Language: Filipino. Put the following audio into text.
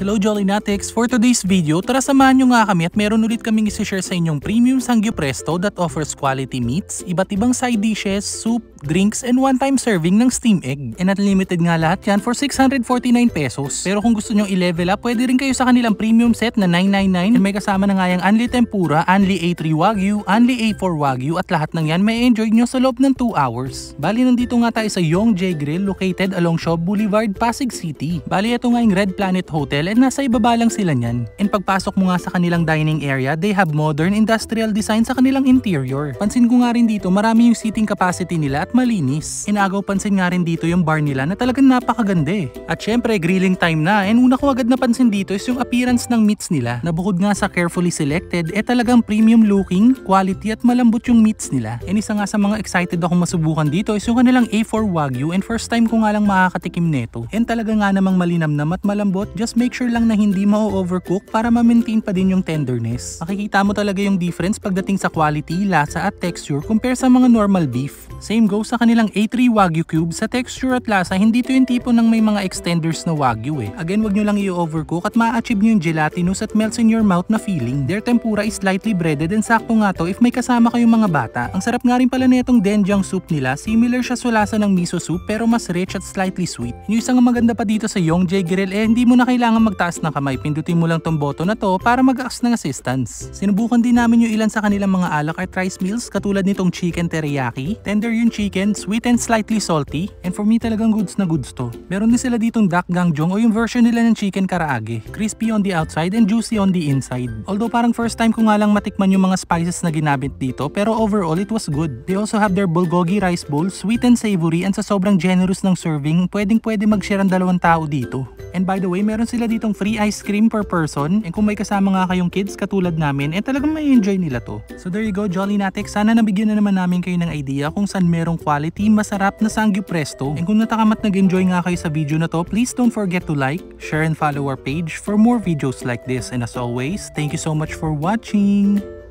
Hello Jolly Natics! For today's video, tara samahan nyo nga kami at meron ulit kaming isi-share sa inyong premium Sangyup Resto that offers quality meats, iba't ibang side dishes, soup, drinks, and one-time serving ng steam egg. And unlimited nga lahat yan for 649 pesos. Pero kung gusto nyo i-level up, pwede rin kayo sa kanilang premium set na 999 and may kasama na nga yung Unli Tempura, Unli A3 Wagyu, Unli A4 Wagyu at lahat ng yan may enjoy nyo sa loob ng 2 hours. Bali nandito nga tayo sa Yong J Grill located along Shaw Boulevard, Pasig City. Bali ito nga yung Red Planet Hotel and nasa ibaba lang sila nyan. And pagpasok mo nga sa kanilang dining area, they have modern industrial design sa kanilang interior. Pansin ko nga rin dito, marami yung seating capacity nila at malinis. Inagaw pansin nga rin dito yung bar nila na talagang napakaganda eh. At syempre, grilling time na and una ko agad napansin dito is yung appearance ng meats nila. Na bukod nga sa carefully selected, talagang premium looking, quality at malambot yung meats nila. And isa nga sa mga excited akong masubukan dito is yung kanilang A4 Wagyu and first time ko nga lang makakatikim neto. And talaga nga namang malinamnam at malambot, just make sure lang na hindi ma-overcook para ma-maintain pa din yung tenderness. Makikita mo talaga yung difference pagdating sa quality, lasa at texture compare sa mga normal beef. Same goes sa kanilang A3 Wagyu cube, sa texture at lasa hindi to yung tipo ng may mga extenders na Wagyu eh. Again, wag nyo lang i-overcook at ma-achieve nyo yung gelatinous at melts in your mouth na feeling. Their tempura is slightly breaded and sakto nga to if may kasama kayong mga bata. Ang sarap nga rin pala na itong doenjang soup nila, similar siya sa lasa ng miso soup pero mas rich at slightly sweet. Yung isang maganda pa dito sa Yong J Grill hindi mo na kailangan magtaas ng kamay, pindutin mo lang tong button na to para mag-ask ng assistance. Sinubukan din namin yung ilan sa kanilang mga a la carte rice meals katulad nitong chicken teriyaki, tender yung chicken, sweet and slightly salty, and for me talagang goods na goods to. Meron din sila ditong dak gangjong o yung version nila ng chicken karaage, crispy on the outside and juicy on the inside. Although parang first time ko nga lang matikman yung mga spices na ginamit dito pero overall it was good. They also have their bulgogi rice bowl, sweet and savory, and sa sobrang generous ng serving, pwede mag-share ang 2 tao dito. And by the way, meron sila ditong free ice cream per person. And kung may kasama nga kayong kids katulad namin, talagang may enjoy nila to. So there you go, Jolly Natics. Sana nabigyan na naman namin kayo ng idea kung saan merong quality, masarap na Sangyup Resto. And kung natakamat nag-enjoy nga kayo sa video na to, please don't forget to like, share, and follow our page for more videos like this. And as always, thank you so much for watching!